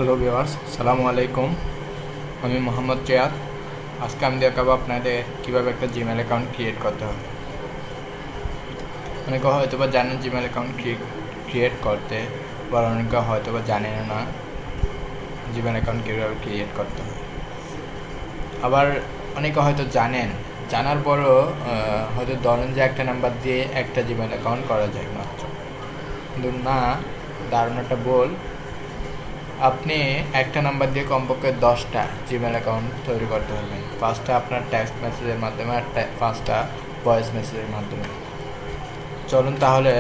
Hello viewers, সালামু আলাইকুম। আমি মোহাম্মদ রিয়াদ। আজকে আমি দেখাবো আপনাদের কীভাবে একটা জিমেল অ্যাকাউন্ট ক্রিয়েট করতে হবে। অনেকে হয়তো বা জানেন জিমেল অ্যাকাউন্ট ক্রিয়েট করতে, বা অনেকে হয়তো বা জানেন না জিমেল অ্যাকাউন্ট কীভাবে ক্রিয়েট করতে হয়। আবার অনেকে হয়তো জানার পরও হয়তো ধরেন যে একটা নাম্বার দিয়ে একটা জিমেল অ্যাকাউন্ট করা যায় মাত্র, কিন্তু না, ধারণাটা ভুল। আপনি একটা নাম্বার দিয়ে কমপক্ষে 10টা জিমেল অ্যাকাউন্ট তৈরি করতে পারবেন। 5টা আপনার টেক্সট মেসেজের মাধ্যমে আর 5টা ভয়েস মেসেজের মাধ্যমে। চলুন তাহলে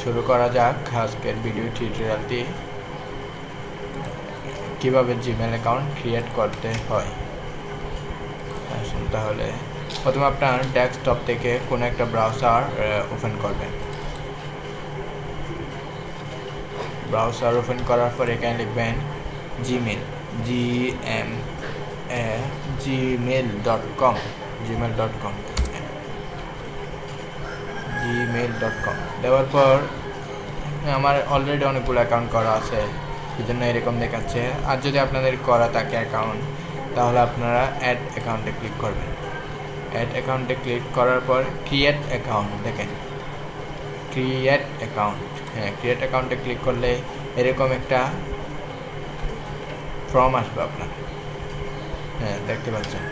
শুরু করা যাক আজকের ভিডিও টিউটোরিয়ালটি, কীভাবে জিমেল অ্যাকাউন্ট ক্রিয়েট করতে হয়। আসুন তাহলে প্রথমে আপনার ডেস্কটপ থেকে কোনো একটা ব্রাউজার ওপেন করবেন। ব্রাউজার ওপেন করার পর এখানে লিখবেন জিমেল, gmail.com দেওয়ার পর আমার অলরেডি অনেকগুলো অ্যাকাউন্ট করা আছে, এই জন্য এরকম দেখাচ্ছে। আর যদি আপনাদের করা থাকে অ্যাকাউন্ট, তাহলে আপনারা অ্যাড অ্যাকাউন্টে ক্লিক করবেন। অ্যাড অ্যাকাউন্টে ক্লিক করার পর ক্রিয়েট অ্যাকাউন্ট, দেখেন ক্রিয়েট অ্যাকাউন্টে ক্লিক করলে এরকম একটা ফর্ম আসবে আপনার। দেখতে পাচ্ছেন,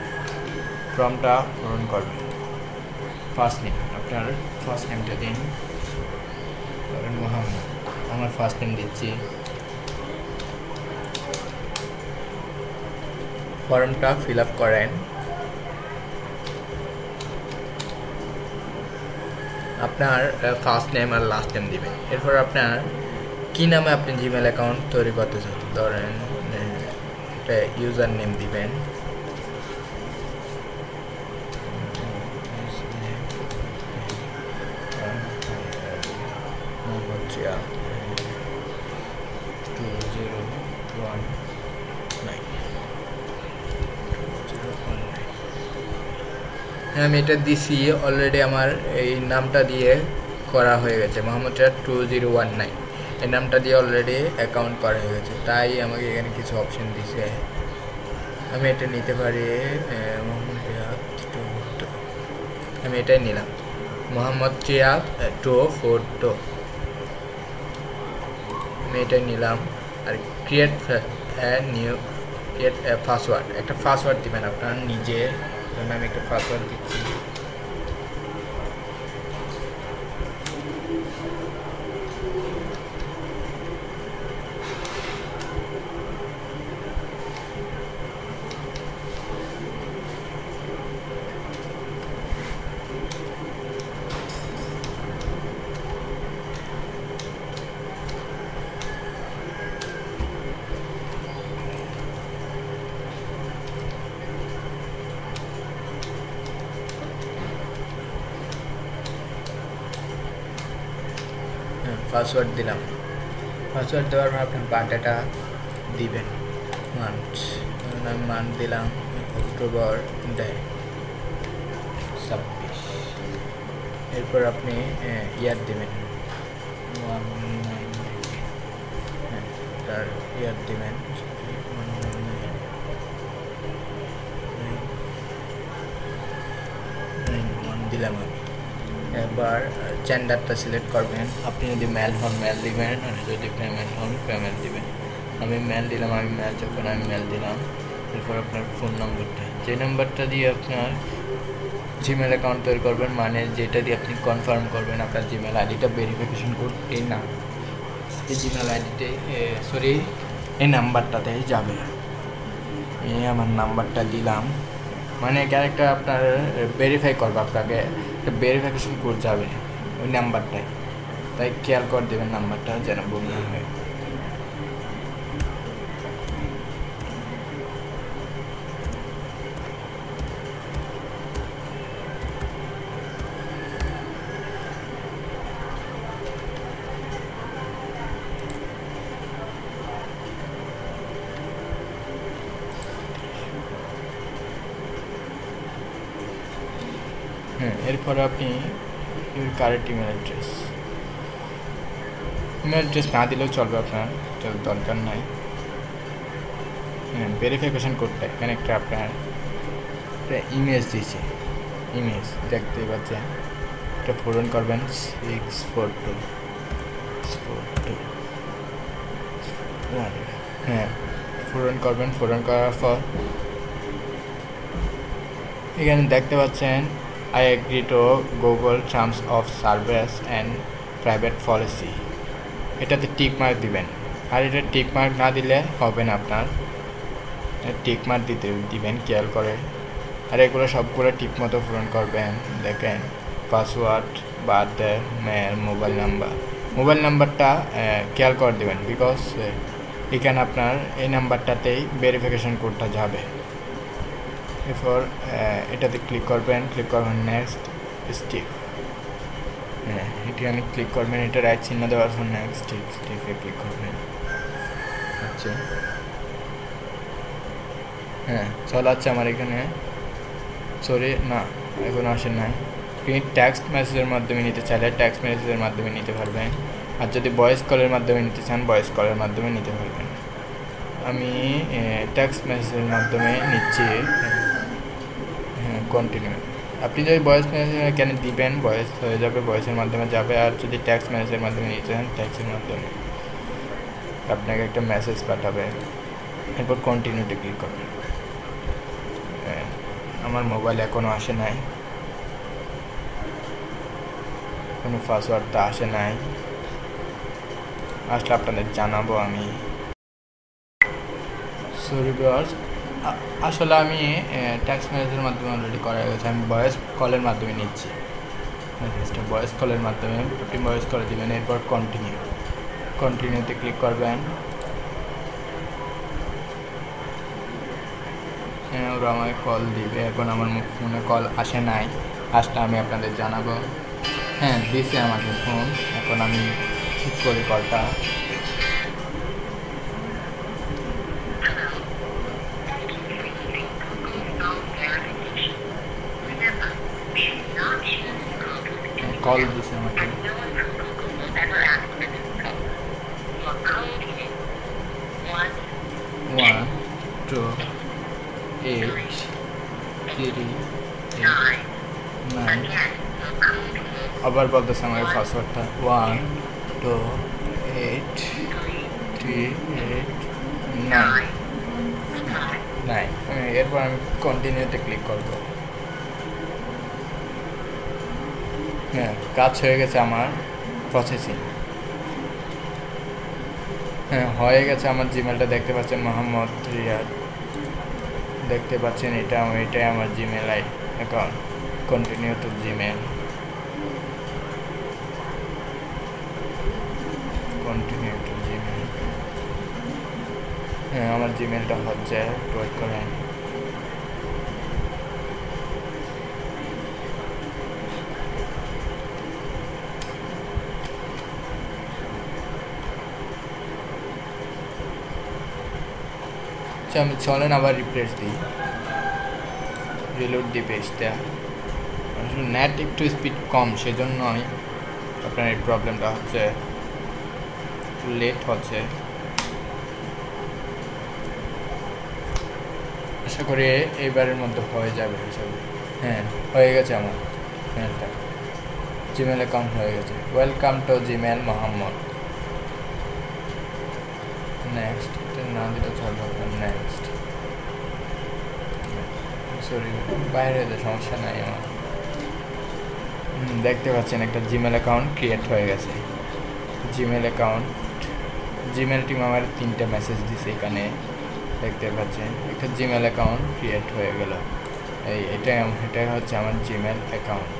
ফর্মটা পূরণ করবেন। ফার্স্ট নেম, আপনার ফার্স্ট নেমটা দিন, ধরেন মোহাম্মদ। আমার ফার্স্ট নেম দিচ্ছি। ফর্মটা ফিল আপ করেন। আপনার ফার্স্ট নেম আর লাস্ট নেম দিবেন। এরপর আপনার কী নামে আপনি জিমেল অ্যাকাউন্ট তৈরি করতে চান, ধরেন একটা ইউজার নেম দিবেন। আমি এটা দিছি অলরেডি, আমার এই নামটা দিয়ে করা হয়ে গেছে, মোহাম্মদ রিয়াদ 2019। এই নামটা দিয়ে অলরেডি অ্যাকাউন্ট করা হয়ে গেছে, তাই আমাকে এখানে কিছু অপশন দিছে। আমি এটা নিতে পারি, মোহাম্মদ রিয়াদ 242, আমি এটাই নিলাম, মোহাম্মদ রিয়াদ 242, আমি এটাই নিলাম। আর ক্রিয়েট পাসওয়ার্ড, একটা পাসওয়ার্ড দিবেন আপনার নিজের। আমি একটা পাসওয়ার্ড দিচ্ছি। পাসওয়ার্ড দিলাম। পাসওয়ার্ড দেওয়ার পর আপনার বার্থডেটা দিবেন, মান্থ, আমি মান্থ দিলাম অক্টোবর 26। এরপর আপনি ইয়ার দিবেন, তার ইয়ার দিবেন, দিলাম আমি। এবার জেন্ডারটা সিলেক্ট করবেন, আপনি যদি মেল হন মেল দিবেন, আর যদি ফিমেল হন ফিমেল দিবেন। আমি মেল দিলাম, আমি মেল যখন আমি মেল দিলাম। এরপর আপনার ফোন নম্বরটা, যে নাম্বারটা দিয়ে আপনার জিমেল অ্যাকাউন্ট তৈরি করবেন, মানে যেটা দিয়ে আপনি কনফার্ম করবেন আপনার জিমেল আইডিটা ভেরিফিকেশন করতে না, এই জিমেল আইডিতে এই নাম্বারটাতেই যাবে। এই আমার নাম্বারটা দিলাম, মানে ক্যারেক্টার আপনার ভেরিফাই করবে, আপনাকে একটা ভেরিফিকেশন কোড যাবে ওই নাম্বারটাই, তাই খেয়াল করে দেবেন নাম্বারটা যেন ভুল না হয়। এরপরে আপনি কারেন্ট ইমেল অ্যাড্রেস না দিলেও চলবে, আপনার দরকার নাই। ভেরিফিকেশন কোডটা এখানে একটা আপনার ইমেজ দিয়েছে, ইমেজ দেখতে পাচ্ছেন, এটা পূরণ করবেন 642 পূরণ করবেন। পূরণ করার পর এখানে দেখতে পাচ্ছেন I agree to Google terms of service and private policy, এটাতে টিক মার্ক দিবেন। আর এটা টিক মার্ক না দিলে হবে না, আপনার টিক মার্ক দিবেন খেয়াল করে। আর এগুলো সবগুলো ঠিক মতো পূরণ করবেন। দেখেন পাসওয়ার্ড, বার্থডে, মেল, মোবাইল নাম্বারটা খেয়াল করে দেবেন, বিকজ এখানে আপনার এই নাম্বারটাতেই ভেরিফিকেশন কোডটা যাবে। এরপর এটাতে ক্লিক করবেন নেক্সট স্টেপ, এখানে ক্লিক করবেন, এটা রাইট চিহ্ন দেওয়ার পর নেক্সট স্টেপে ক্লিক করবেন। আচ্ছা চলে আসছে আমার এখানে, সরি না এখন আসে নাই। আপনি টেক্সট মেসেজের মাধ্যমে নিতে চাইলে টেক্সট মেসেজের মাধ্যমে নিতে পারবেন, আর যদি ভয়েস কলের মাধ্যমে নিতে চান ভয়েস কলের মাধ্যমে নিতে পারবেন। আমি টেক্সট মেসেজের মাধ্যমে নিচ্ছি, কন্টিনিউ। আপনি যদি ভয়েস মেসেজ এখানে দিবেন ভয়েস হয়ে যাবে, ভয়েসের মাধ্যমে যাবে। আর যদি টেক্সট মেসেজের মাধ্যমে নিতে চান টেক্সটের মাধ্যমে আপনাকে একটা মেসেজ পাঠাবে, এরপর কন্টিনিউতে ক্লিক করবেন। আমার মোবাইল এখনও আসে নাই, কোনো পাসওয়ার্ডটা আসে নাই, আসলে আপনাদের জানাবো আমি। সরি ভিউয়ার্স, আসলে আমি টেক্সট মেসেজের মাধ্যমে অলরেডি করা গেছে, আমি ভয়েস কলের মাধ্যমে নিচ্ছি মেসেজটা। ভয়েস কলের মাধ্যমে আপনি ভয়েস কলে দেবেন, এরপর কন্টিনিউতে ক্লিক করবেন। ওরা আমাকে কল দিবে, এখন আমার ফোনে কল আসে নাই, আসলে আমি আপনাদের জানাবো। দিছে আমাকে ফোন, এখন আমি ঠিক করি কলটা। কল দিছে আমাকে, 1 2 8 3 9, আবার বলতেছে আমার পাসওয়ার্ডটা 1 2 8 3 8 9। এরপর আমি কন্টিনিউতে ক্লিক করবো। কাজ হয়ে গেছে আমার, প্রসেসিং হয়ে গেছে আমার। জিমেলটা দেখতে পাচ্ছেন মোহাম্মদ রিয়াদ, দেখতে পাচ্ছেন এটাই আমার Gmail account. Continue to Gmail, আমার জিমেলটা হচ্ছে, ওয়েট করেন। আমি চলেন আবার রিফ্রেশ দিই, রিলোড দিই পেজটা। নেট একটু স্পিড কম, সেজন্যই আপনার এই প্রবলেমটা হচ্ছে, লেট হচ্ছে। আশা করি এইবারের মধ্যে হয়ে যাবে হিসাবে। হয়ে গেছে আমার মেলটা, জিমেল অ্যাকাউন্ট হয়ে গেছে। Welcome to Gmail Mohammad. Next না দিতে চলবে আপনার, নেক্সট। সরি বাইরে সমস্যা নাই আমার। দেখতে পাচ্ছেন একটা জিমেল অ্যাকাউন্ট ক্রিয়েট হয়ে গেছে। জিমেল টিম আমার 3টা মেসেজ দিছে এখানে, দেখতে পাচ্ছেন একটা জিমেল অ্যাকাউন্ট ক্রিয়েট হয়ে গেল। এটাই হচ্ছে আমার Gmail account,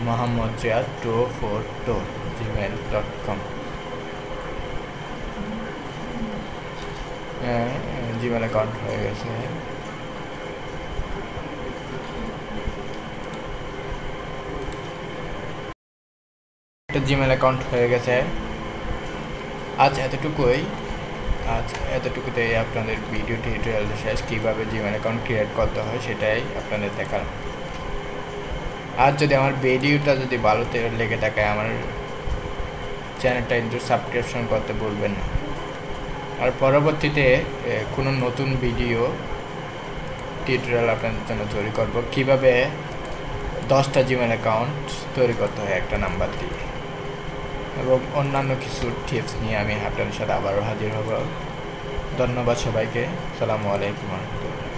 Mohammad Riyad 242 gmail.com। Gmail account হয়ে গেছে। একটা জিমেল অ্যাকাউন্ট হয়ে গেছে। আজ এতটুকুতে আপনাদের ভিডিও টিউটোরিয়াল শেষ। কীভাবে জিমেল অ্যাকাউন্ট ক্রিয়েট করতে হয় সেটাই আপনাদের দেখালাম। আর যদি আমার ভিডিওটা যদি ভালো লেগে থাকে, আমার চ্যানেলটা কিন্তু সাবস্ক্রিপশন করতে ভুলবেন না। আর পরবর্তীতে কোনো নতুন ভিডিও টিউটোরিয়াল আপনাদের জন্য তৈরি করব কিভাবে 10টা জিমেল অ্যাকাউন্ট তৈরি করতে হয় একটা নাম্বার দিয়ে, এবং অন্যান্য কিছু টিপস নিয়ে আমি আপনাদের সাথে আবারও হাজির হব। ধন্যবাদ সবাইকে। আসসালামু আলাইকুম ওয়া রাহমাতুল্লাহ।